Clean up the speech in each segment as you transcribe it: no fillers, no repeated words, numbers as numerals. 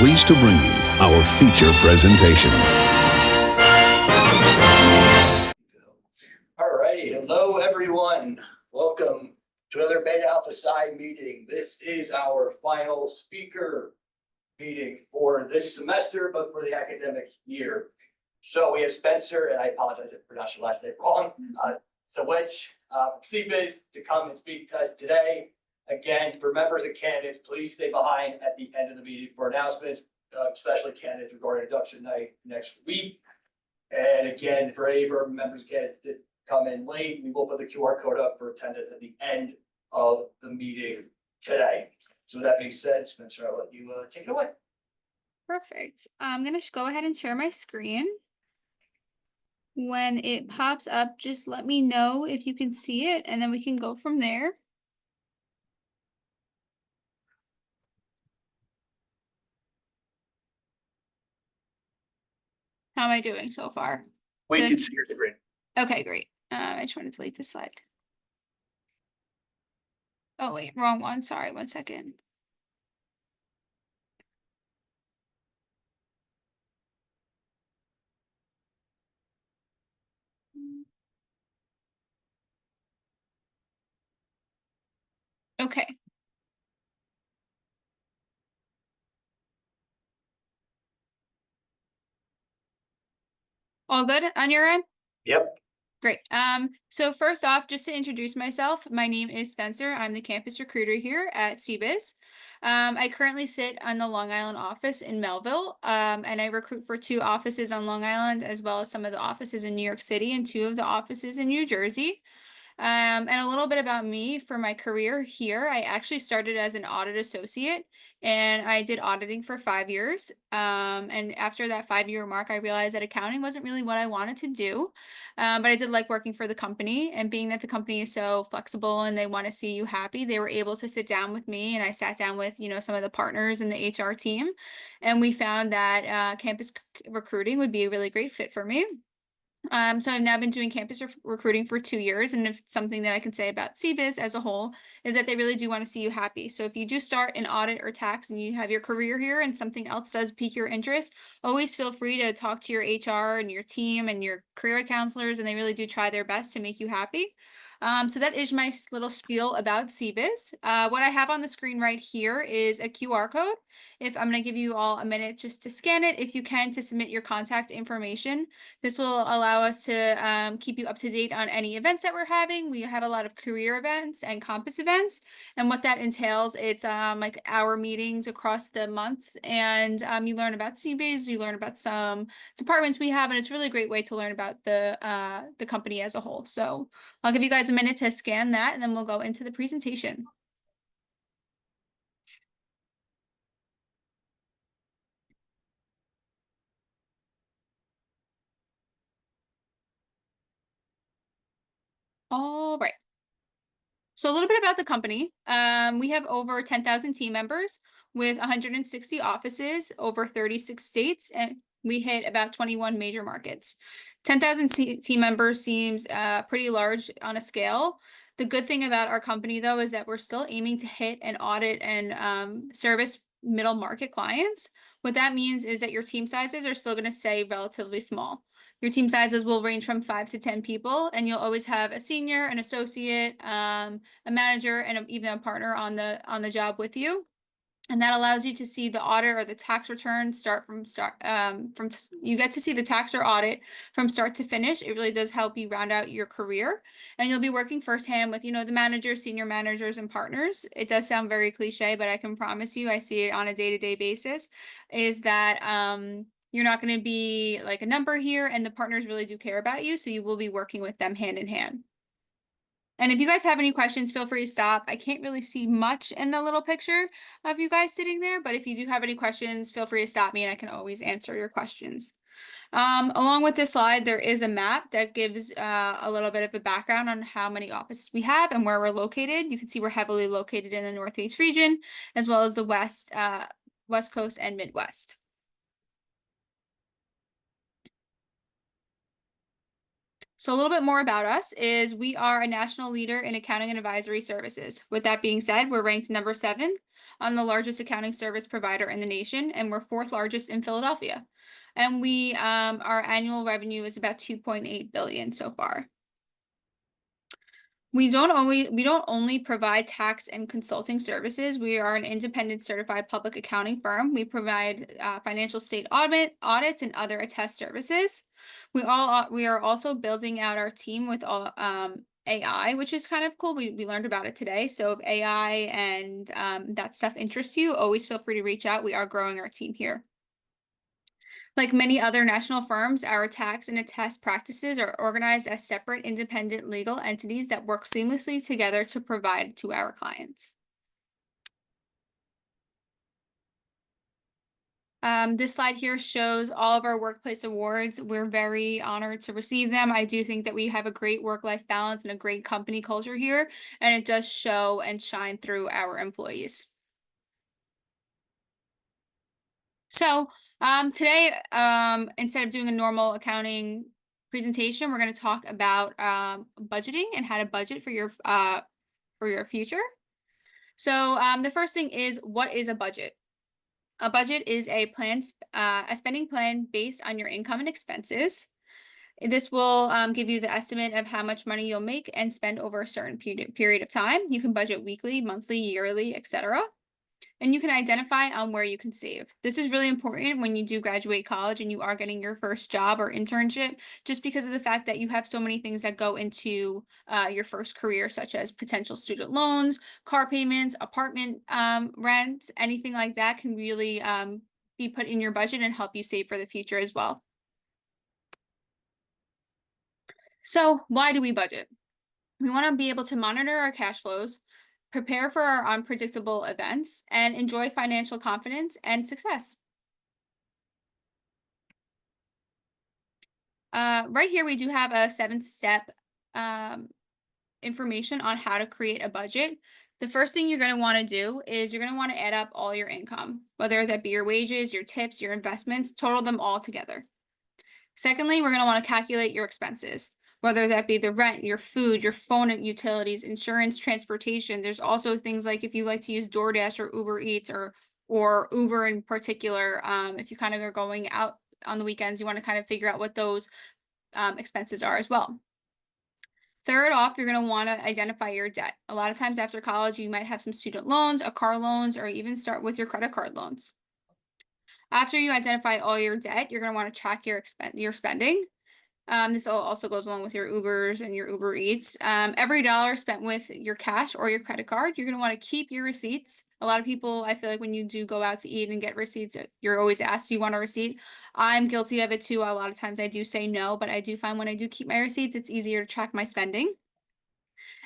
pleased to bring you our feature presentation. All righty, hello everyone. Welcome to another Beta Alpha Psi meeting. This is our final speaker meeting for this semester, but for the academic year. So we have Spencer, and I apologize if I pronounced your last name wrong, from CBIZ to come and speak to us today. Again, for members and candidates, please stay behind at the end of the meeting for announcements, especially candidates regarding induction night next week. And again, for any of our members and candidates that come in late, we will put the QR code up for attendance at the end of the meeting today. So with that being said, Spencer, I'll let you take it away. Perfect. I'm going to go ahead and share my screen. When it pops up, just let me know if you can see it, and then we can go from there. How am I doing so far? We can see your screen. Okay, great. I just want to delete this slide. Oh, wait, wrong one. Sorry, 1 second. Okay. All good on your end? Yep. Great. So first off, just to introduce myself, my name is Spencer. I'm the campus recruiter here at CBIZ. I currently sit on the Long Island office in Melville, and I recruit for 2 offices on Long Island, as well as some of the offices in New York City and 2 of the offices in New Jersey. And a little bit about me for my career here. I actually started as an audit associate, and I did auditing for 5 years. And after that 5-year mark, I realized that accounting wasn't really what I wanted to do. But I did like working for the company, and being that the company is so flexible and they want to see you happy, they were able to sit down with me, and I sat down with, some of the partners in the HR team, and we found that campus recruiting would be a really great fit for me. So I've now been doing campus recruiting for 2 years, and if something that I can say about CBIZ as a whole is that they really do want to see you happy. So if you do start in audit or tax and you have your career here and something else does pique your interest, always feel free to talk to your HR and your team and your career counselors, and they really do try their best to make you happy. So that is my little spiel about CBIZ. What I have on the screen right here is a QR code. If I'm going to give you all a minute just to scan it, if you can, to submit your contact information. This will allow us to keep you up to date on any events that we're having. We have a lot of career events and campus events, and what that entails, it's like our meetings across the months, and you learn about CBIZ, you learn about some departments we have, and it's a really great way to learn about the company as a whole. So I'll give you guys a minute to scan that, and then we'll go into the presentation. All right. So a little bit about the company. We have over 10,000 team members with 160 offices, over 36 states, and we hit about 21 major markets. 10,000 team members seems pretty large on a scale. The good thing about our company, though, is that we're still aiming to hit and audit and service middle market clients. What that means is that your team sizes are still going to stay relatively small. Your team sizes will range from 5 to 10 people, and you'll always have a senior, an associate, a manager, and even a partner on the job with you. And that allows you to see the audit or the tax return you get to see the tax or audit from start to finish. It really does help you round out your career, and you'll be working firsthand with, the managers, senior managers, and partners. It does sound very cliche, but I can promise you, I see it on a day-to-day basis, is that, you're not going to be like a number here, and the partners really do care about you, so you will be working with them hand in hand. And if you guys have any questions, feel free to stop. I can't really see much in the little picture of you guys sitting there, but if you do have any questions, feel free to stop me and I can always answer your questions. Along with this slide, there is a map that gives a little bit of a background on how many offices we have and where we're located. You can see we're heavily located in the Northeast region, as well as the West Coast and Midwest. So a little bit more about us is we are a national leader in accounting and advisory services. With that being said, we're ranked number 7 on the largest accounting service provider in the nation, and we're 4th largest in Philadelphia. And our annual revenue is about 2.8 billion so far. We don't only provide tax and consulting services. We are an independent certified public accounting firm. We provide financial state audits and other attest services. We are also building out our team with AI, which is kind of cool. We learned about it today. So if AI and that stuff interests you, always feel free to reach out. We are growing our team here. Like many other national firms, our tax and attest practices are organized as separate independent legal entities that work seamlessly together to provide to our clients. This slide here shows all of our workplace awards. We're very honored to receive them. I do think that we have a great work-life balance and a great company culture here, and it does show and shine through our employees. So today, instead of doing a normal accounting presentation, we're going to talk about budgeting and how to budget for your future. So the first thing is, what is a budget? A budget is a spending plan based on your income and expenses. This will give you the estimate of how much money you'll make and spend over a certain period of time. You can budget weekly, monthly, yearly, etc. And you can identify on where you can save. This is really important when you do graduate college and you are getting your first job or internship, just because of the fact that you have so many things that go into your first career, such as potential student loans, car payments, apartment rent, anything like that can really be put in your budget and help you save for the future as well. So why do we budget? We want to be able to monitor our cash flows, prepare for our unpredictable events, and enjoy financial confidence and success. Right here, we do have a 7-step information on how to create a budget. The first thing you're going to want to do is you're going to want to add up all your income, whether that be your wages, your tips, your investments, total them all together. Secondly, we're going to want to calculate your expenses, whether that be the rent, your food, your phone utilities, insurance, transportation. There's also things like if you like to use DoorDash or Uber Eats or Uber in particular, if you kind of are going out on the weekends, you want to kind of figure out what those expenses are as well. Third off, you're going to want to identify your debt. A lot of times after college, you might have some student loans, a car loans, or even start with your credit card loans. After you identify all your debt, you're going to want to track your spending. This also goes along with your Ubers and your Uber Eats. Every dollar spent with your cash or your credit card, you're going to want to keep your receipts. A lot of people, I feel like when you do go out to eat and get receipts, you're always asked, do you want a receipt? I'm guilty of it too. A lot of times I do say no, but I do find when I do keep my receipts, it's easier to track my spending.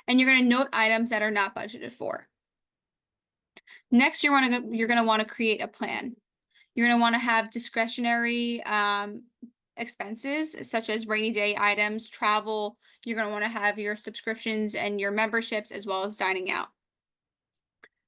And you're going to note items that are not budgeted for. Next, you're going to want to create a plan. You're going to want to have discretionary expenses such as rainy day items, travel. You're going to want to have your subscriptions and your memberships as well as dining out.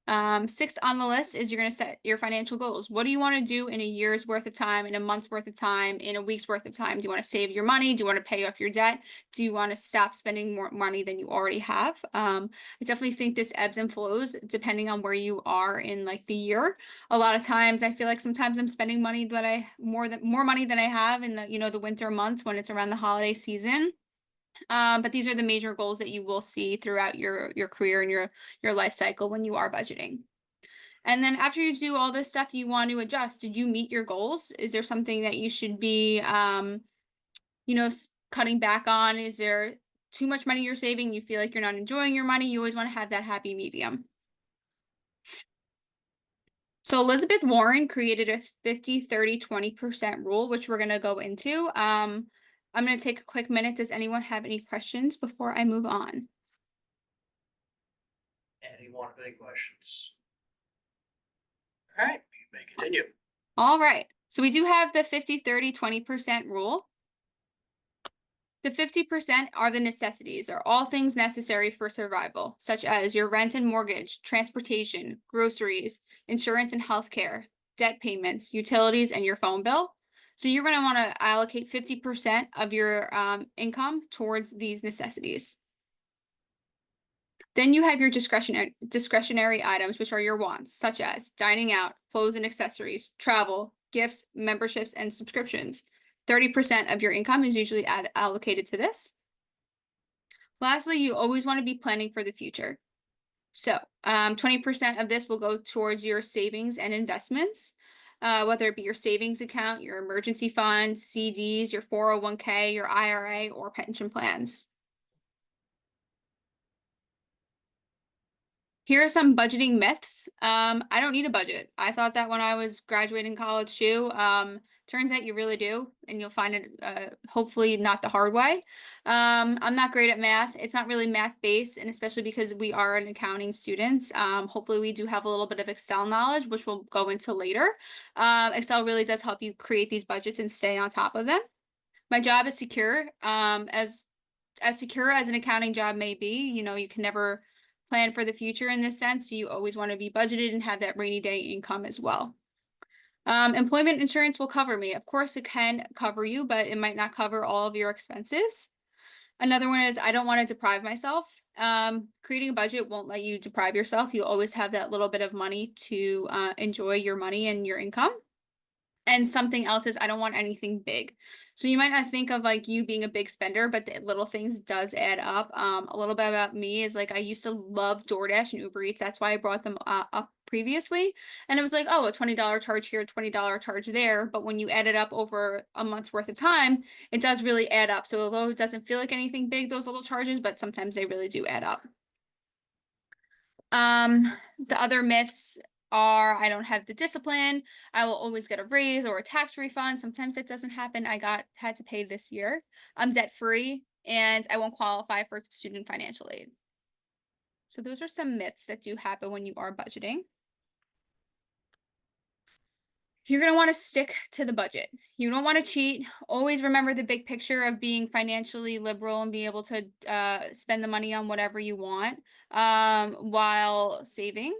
6th on the list is you're going to set your financial goals. What do you want to do in a year's worth of time, in a month's worth of time, in a week's worth of time? Do you want to save your money? Do you want to pay off your debt? Do you want to stop spending more money than you already have? I definitely think this ebbs and flows depending on where you are in like the year. A lot of times I feel like sometimes I'm spending money that more money than I have in the winter months when it's around the holiday season. But these are the major goals that you will see throughout your career and your life cycle when you are budgeting. And then after you do all this stuff, you want to adjust. Did you meet your goals? Is there something that you should be, cutting back on? Is there too much money you're saving? You feel like you're not enjoying your money? You always want to have that happy medium. So Elizabeth Warren created a 50-30-20% rule, which we're going to go into. I'm going to take a quick minute. Does anyone have any questions before I move on? Anyone have any questions? All right, you may continue. All right. So we do have the 50-30-20% rule. The 50% are the necessities, or all things necessary for survival, such as your rent and mortgage, transportation, groceries, insurance and healthcare, debt payments, utilities, and your phone bill. So you're going to want to allocate 50% of your income towards these necessities. Then you have your discretionary items, which are your wants, such as dining out, clothes and accessories, travel, gifts, memberships, and subscriptions. 30% of your income is usually allocated to this. Lastly, you always want to be planning for the future. So 20% of this will go towards your savings and investments, whether it be your savings account, your emergency fund, CDs, your 401k, your IRA, or pension plans. Here are some budgeting myths. I don't need a budget. I thought that when I was graduating college too. Turns out you really do, and you'll find it hopefully not the hard way. I'm not great at math. It's not really math based, and especially because we are an accounting student. Hopefully we do have a little bit of Excel knowledge, which we'll go into later. Excel really does help you create these budgets and stay on top of them. My job is secure. As secure as an accounting job may be, you can never plan for the future in this sense. So you always want to be budgeted and have that rainy day income as well. Employment insurance will cover me. Of course, it can cover you, but it might not cover all of your expenses. Another one is I don't want to deprive myself. Creating a budget won't let you deprive yourself. You always have that little bit of money to enjoy your money and your income. And something else is I don't want anything big. So you might not think of like you being a big spender, but the little things does add up. A little bit about me is like I used to love DoorDash and Uber Eats. That's why I brought them up previously. And it was like, oh, a $20 charge here, $20 charge there. But when you add it up over a month's worth of time, it does really add up. So although it doesn't feel like anything big, those little charges, but sometimes they really do add up. The other myths are I don't have the discipline. I will always get a raise or a tax refund. Sometimes it doesn't happen. Had to pay this year. I'm debt free and I won't qualify for student financial aid. So those are some myths that do happen when you are budgeting. You're going to want to stick to the budget. You don't want to cheat. Always remember the big picture of being financially liberal and be able to spend the money on whatever you want while saving.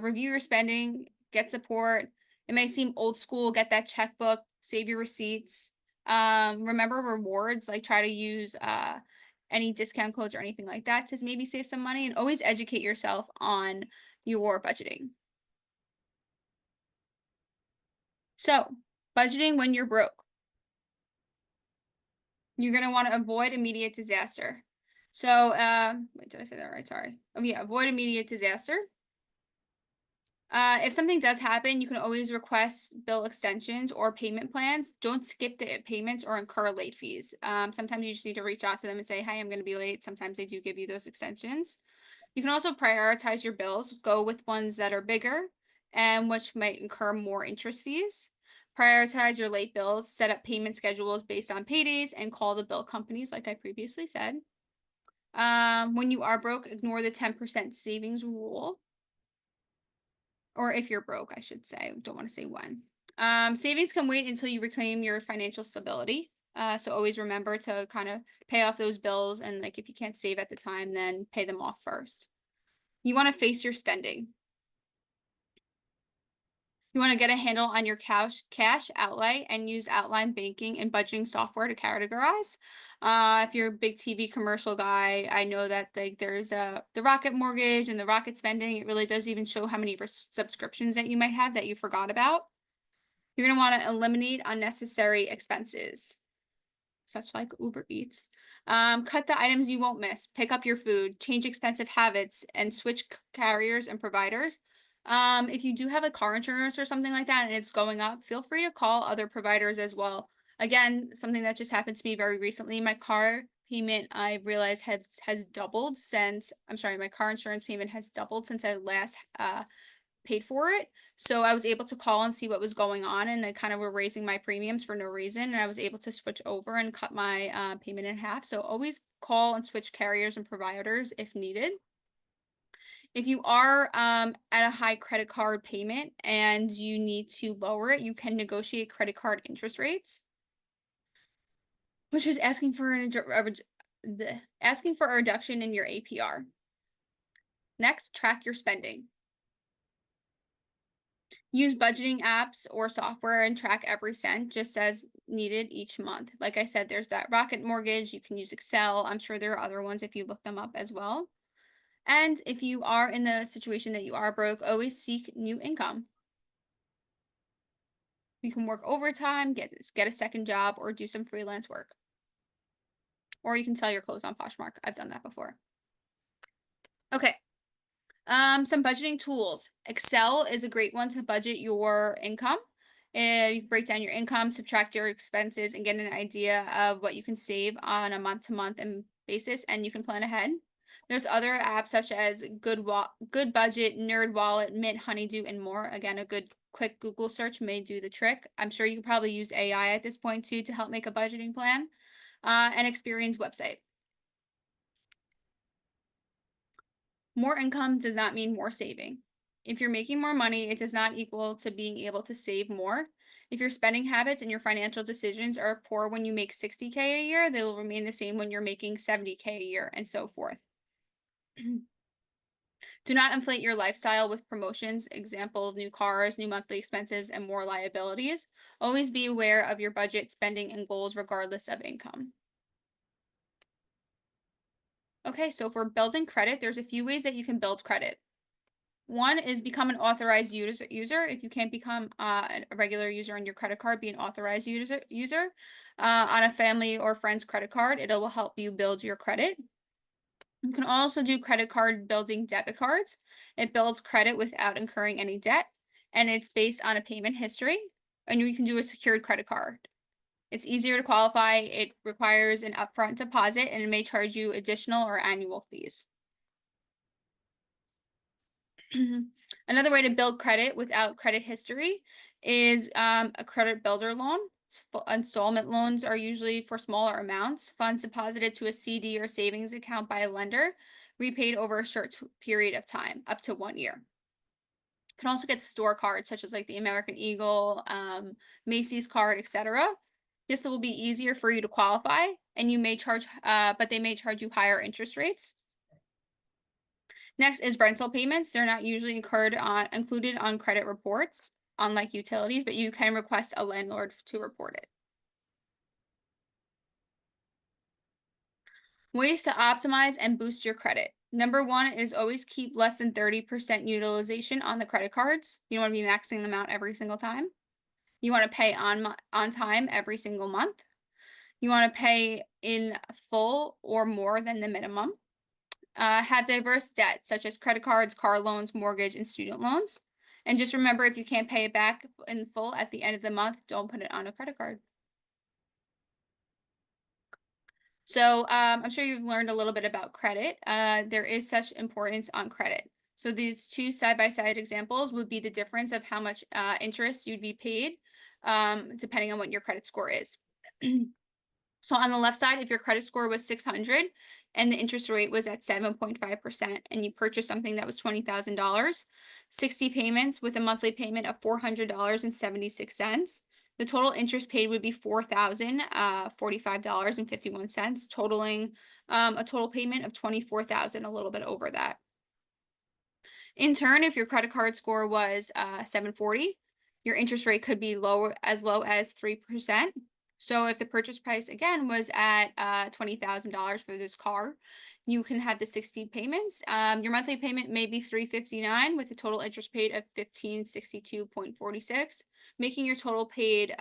Review your spending, get support. It may seem old school, get that checkbook, save your receipts. Remember rewards, like try to use any discount codes or anything like that to maybe save some money, and always educate yourself on your budgeting. So, budgeting when you're broke. You're going to want to avoid immediate disaster. So, wait, did I say that right? Sorry. Oh, yeah, avoid immediate disaster. If something does happen, you can always request bill extensions or payment plans. Don't skip the payments or incur late fees. Sometimes you just need to reach out to them and say, hey, I'm going to be late. Sometimes they do give you those extensions. You can also prioritize your bills. Go with ones that are bigger and which might incur more interest fees. Prioritize your late bills, set up payment schedules based on paydays, and call the bill companies like I previously said. When you are broke, ignore the 10% savings rule. Or if you're broke, I should say. Don't want to say when. Savings can wait until you reclaim your financial stability. So always remember to kind of pay off those bills, and like if you can't save at the time, then pay them off first. You want to face your spending. You want to get a handle on your cash outlay and use outline banking and budgeting software to categorize. If you're a big TV commercial guy, I know that there's the Rocket mortgage and the Rocket spending. It really does even show how many subscriptions that you might have that you forgot about. You're going to want to eliminate unnecessary expenses, such like Uber Eats. Cut the items you won't miss. Pick up your food. Change expensive habits and switch carriers and providers. If you do have a car insurance or something like that and it's going up, feel free to call other providers as well. Again, something that just happened to me very recently, my car payment, I realized has doubled since, my car insurance payment has doubled since I last paid for it. So I was able to call and see what was going on, and they kind of were raising my premiums for no reason, and I was able to switch over and cut my payment in half. So always call and switch carriers and providers if needed. If you are at a high credit card payment and you need to lower it, you can negotiate credit card interest rates, which is asking for a reduction in your APR. Next, track your spending. Use budgeting apps or software and track every cent just as needed each month. Like I said, there's that Rocket Mortgage. You can use Excel. I'm sure there are other ones if you look them up as well. And if you are in the situation that you are broke, always seek new income. You can work overtime, get a second job, or do some freelance work. Or you can sell your clothes on Poshmark. I've done that before. Okay. Some budgeting tools. Excel is a great one to budget your income. And you can break down your income, subtract your expenses, and get an idea of what you can save on a month-to-month basis, and you can plan ahead. There's other apps such as Good Budget, Nerd Wallet, Mint, Honeydew, and more. Again, a good quick Google search may do the trick. I'm sure you can probably use AI at this point too to help make a budgeting plan. And Experience website. More income does not mean more saving. If you're making more money, it does not equal to being able to save more. If your spending habits and your financial decisions are poor when you make 60K a year, they will remain the same when you're making 70K a year, and so forth. Do not inflate your lifestyle with promotions, example, new cars, new monthly expenses, and more liabilities. Always be aware of your budget, spending, and goals regardless of income. Okay, so for building credit, there's a few ways that you can build credit. One is become an authorized user. If you can't become a regular user on your credit card, be an authorized user on a family or friend's credit card. It will help you build your credit. You can also do credit card building debit cards. It builds credit without incurring any debt, and it's based on a payment history. And you can do a secured credit card. It's easier to qualify. It requires an upfront deposit, and it may charge you additional or annual fees. Another way to build credit without credit history is a credit builder loan. Installment loans are usually for smaller amounts. Funds deposited to a CD or savings account by a lender, repaid over a short period of time, up to 1 year. You can also get store cards such as like the American Eagle, Macy's card, etc. This will be easier for you to qualify, and you may charge, but they may charge you higher interest rates. Next is rental payments. They're not usually included on credit reports, unlike utilities, but you can request a landlord to report it. Ways to optimize and boost your credit. Number one is always keep less than 30% utilization on the credit cards. You don't want to be maxing them out every single time. You want to pay on time every single month. You want to pay in full or more than the minimum. Have diverse debt, such as credit cards, car loans, mortgage, and student loans. And just remember, if you can't pay it back in full at the end of the month, don't put it on a credit card. So I'm sure you've learned a little bit about credit. There is such importance on credit. So these two side-by-side examples would be the difference of how much interest you'd be paid depending on what your credit score is. So on the left side, if your credit score was 600 and the interest rate was at 7.5% and you purchased something that was $20,000, 60 payments with a monthly payment of $400.76. The total interest paid would be $4,045.51, totaling a total payment of $24,000, a little bit over that. In turn, if your credit card score was 740, your interest rate could be as low as 3%. So if the purchase price, again, was at $20,000 for this car, you can have the 60 payments. Your monthly payment may be $359 with a total interest paid of $1,562.46, making your total paid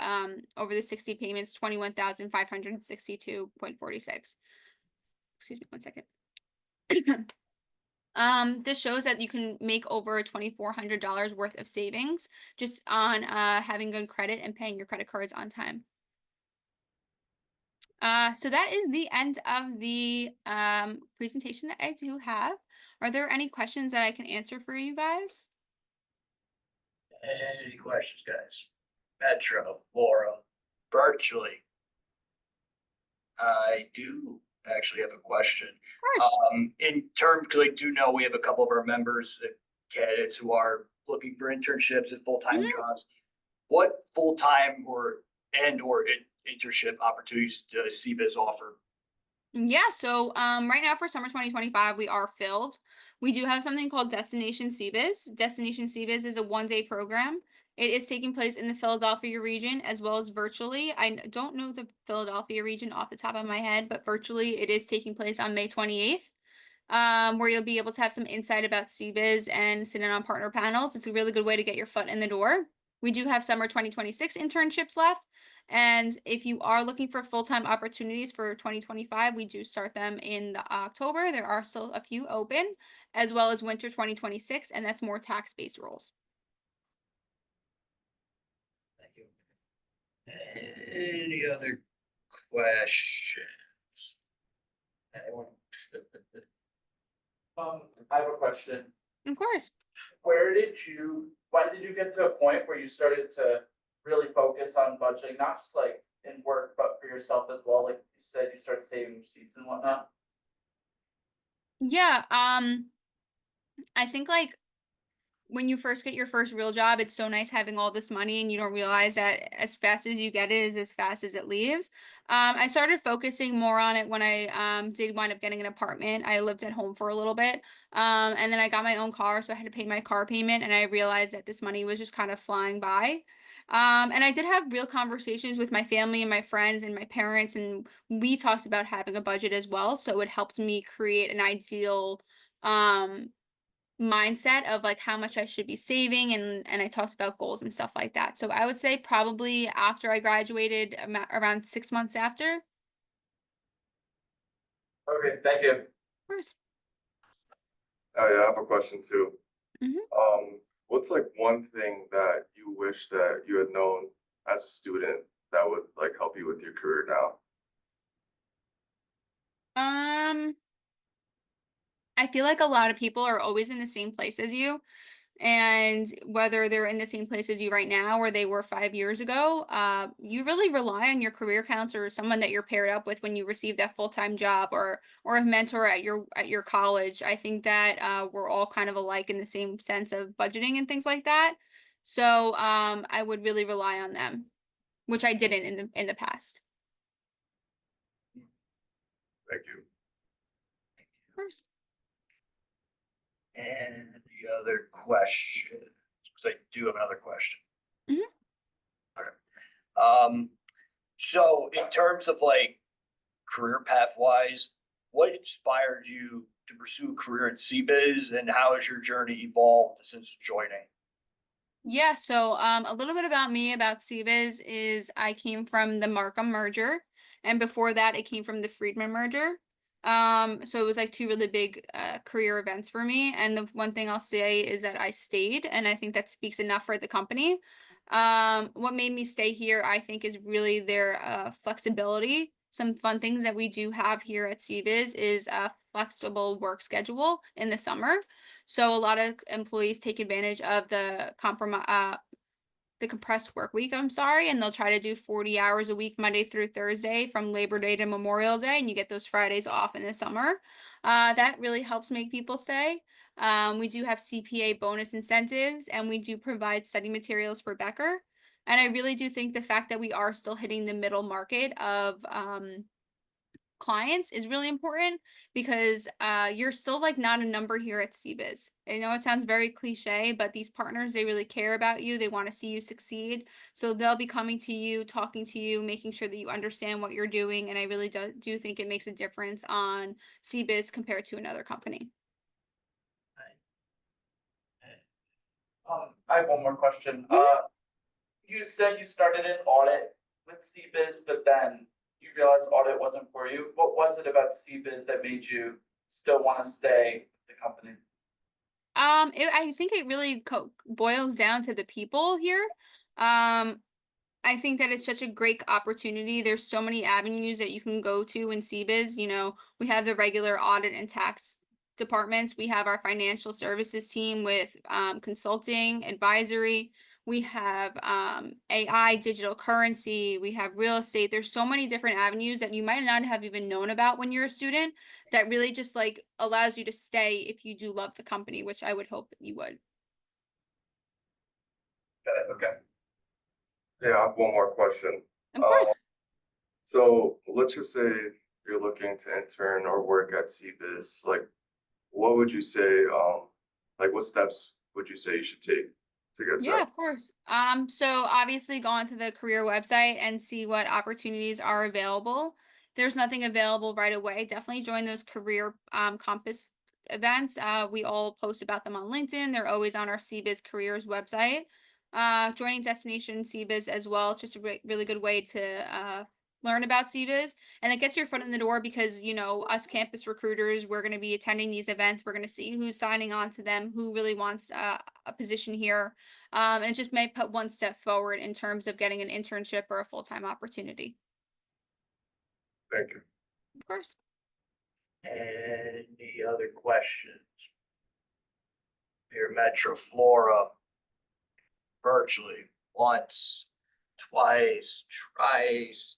over the 60 payments $21,562.46. Excuse me, 1 second. This shows that you can make over $2,400 worth of savings just on having good credit and paying your credit cards on time. So that is the end of the presentation that I do have. Are there any questions that I can answer for you guys? Any questions, guys? Metro, Laura, virtually. I do actually have a question. Of course. In terms, because I do know we have a couple of our members, candidates who are looking for internships and full-time jobs. What full-time or internship opportunities does CBIZ offer? Yeah, so right now for summer 2025, we are filled. We do have something called Destination CBIZ. Destination CBIZ is a one-day program It is taking place in the Philadelphia region as well as virtually. Don't know the Philadelphia region off the top of my head, but virtually it is taking place on May 28th, where you'll be able to have some insight about CBIZ and sit in on partner panels. It's a really good way to get your foot in the door. We do have summer 2026 internships left. And if you are looking for full-time opportunities for 2025, we do start them in October. There are still a few open, as well as winter 2026, and that's more tax-based roles. Thank you. Any other questions? Anyone? I have a question. Of course. When did you get to a point where you started to really focus on budgeting, not just like in work, but for yourself as well? Like you said, you started saving receipts and whatnot. Yeah, I think like when you first get your first real job, it's so nice having all this money and you don't realize that as fast as you get it is as fast as it leaves. I started focusing more on it when I did wind up getting an apartment. I lived at home for a little bit. And then I got my own car, so I had to pay my car payment, and I realized that this money was just kind of flying by. And I did have real conversations with my family and my friends and my parents, and we talked about having a budget as well. So it helped me create an ideal um mindset of like how much I should be saving, and I talked about goals and stuff like that. So I would say probably after I graduated, around 6 months after. Of Okay, thank you. course. Oh yeah, I have a question too. Mhm. What's like one thing that you wish that you had known as a student that would like help you with your career now? I feel like a lot of people are always in the same place as you. And whether they're in the same place as you right now or they were 5 years ago, you really rely on your career counselor or someone that you're paired up with when you receive that full-time job, or a mentor at your college. I think that we're all kind of alike in the same sense of budgeting and things like that. So I would really rely on them, which I didn't in the past. Thank you. Of course. Any other questions? Because I do have another question. Mhm. Okay. So in terms of like career path wise, what inspired you to pursue a career at CBIZ, and how has your journey evolved since joining? Yeah, so a little bit about me about CBIZ is I came from the Markham merger, and before that, it came from the Friedman merger. So it was like two really big career events for me. And the one thing I'll say is that I stayed, and I think that speaks enough for the company. What made me stay here, I think, is really their flexibility. Some fun things that we do have here at CBIZ is a flexible work schedule in the summer. So a lot of employees take advantage of the compressed work week, I'm sorry, and they'll try to do 40 hours a week, Monday through Thursday, from Labor Day to Memorial Day, and you get those Fridays off in the summer. That really helps make people stay. We do have CPA bonus incentives, and we do provide study materials for Becker. And I really do think the fact that we are still hitting the middle market of clients is really important, because you're still like not a number here at CBIZ. I know it sounds very cliche, but these partners, they really care about you. They want to see you succeed. So they'll be coming to you, talking to you, making sure that you understand what you're doing. And I really do think it makes a difference on CBIZ compared to another company. I have one more question. You said you started in audit with CBIZ, but then you realized audit wasn't for you. What was it about CBIZ that made you still want to stay with the company? I think it really boils down to the people here. I think that it's such a great opportunity. There's so many avenues that you can go to in CBIZ. You know, we have the regular audit and tax departments. We have our financial services team with consulting, advisory. We have AI, digital currency. We have real estate. There's so many different avenues that you might not have even known about when you're a student, that really just like allows you to stay if you do love the company, which I would hope that you would. Got it, okay. Yeah, I have one more question. Of course. So let's just say you're looking to intern or work at CBIZ. Like, what would you say? Like, what steps would you say you should take to get to Yeah, that? of course. So obviously go onto the career website and see what opportunities are available. If there's nothing available right away, definitely join those career compass events. We all post about them on LinkedIn. They're always on our CBIZ careers website. Joining Destination CBIZ as well. It's just a really good way to learn about CBIZ, and it gets your foot in the door because, you know, us campus recruiters, we're going to be attending these events. We're going to see who's signing on to them, who really wants a position here. And it just may put one step forward in terms of getting an internship or a full-time opportunity. Thank you. Of course. Any other questions? Your Metro Flora virtually once, twice, thrice.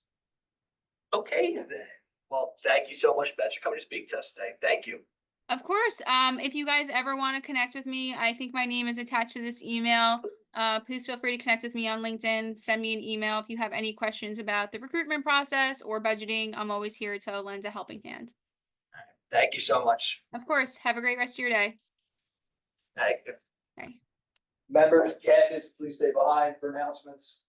Okay, then. Well, thank you so much, Ben, for coming to speak to us today. Thank you. Of course. If you guys ever want to connect with me, I think my name is attached to this email. Please feel free to connect with me on LinkedIn. Send me an email if you have any questions about the recruitment process or budgeting. I'm always here to lend a helping hand. Thank you so much. Of course. Have a great rest of your day. Thank you. Bye. Members, candidates, please stay behind for announcements.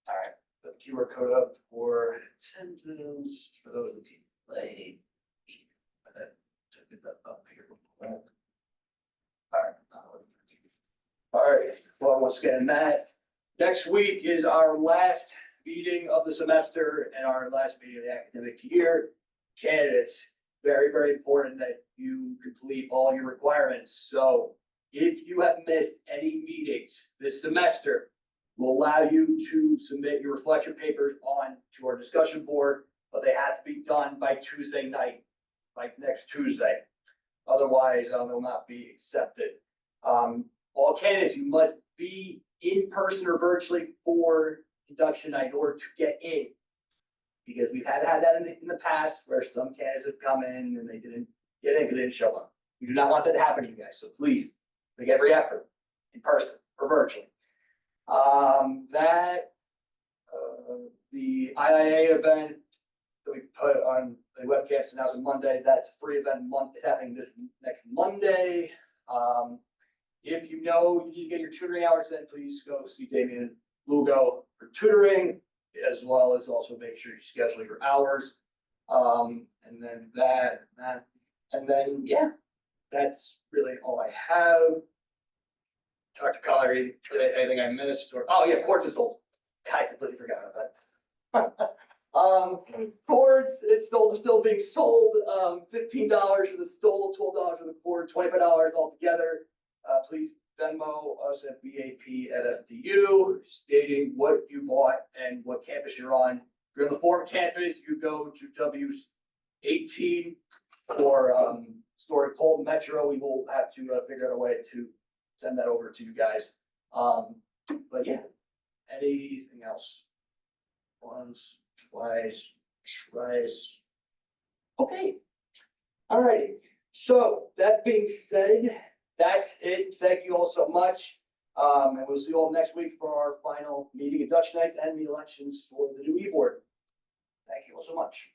All right, the QR code up for attendance for those of you late. Get that up here real quick. All right, well, once again, that next week is our last meeting of the semester and our last meeting of the academic year. Candidates, very, very important that you complete all your requirements. So if you have missed any meetings this semester, we'll allow you to submit your reflection papers on to our discussion board, but they have to be done by Tuesday night, like next Tuesday. Otherwise, they'll not be accepted. All candidates, you must be in person or virtually for induction night in order to get in. Because we've had that in the past where some candidates have come in and they didn't get in because they didn't show up. We do not want that to happen to you guys, so please make every effort in person or virtually. The IIA event that we put on the webcast announced on Monday, that's a free event month. It's happening this next Monday. If you know you need to get your tutoring hours in, please go see Damian Lugo for tutoring, as well as also make sure you schedule your hours. And then yeah, that's really all I have. Dr. Collery, anything I missed or, oh yeah, Quartz is sold. I completely forgot about that. Cords, it's still being sold, $15 for the stole, $12 for the cord, $25 altogether. Please Venmo us at BAP at FDU, stating what you bought and what campus you're on. If you're on the Forum campus, you go to W18 or Story Cold Metro. We will have to figure out a way to send that over to you guys. But yeah, anything else? Once, twice, thrice. Okay. All right. So that being said, that's it. Thank you all so much. And we'll see you all next week for our final meeting, induction nights, and the elections for the new e-board. Thank you all so much.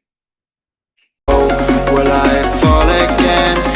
Will I fall again?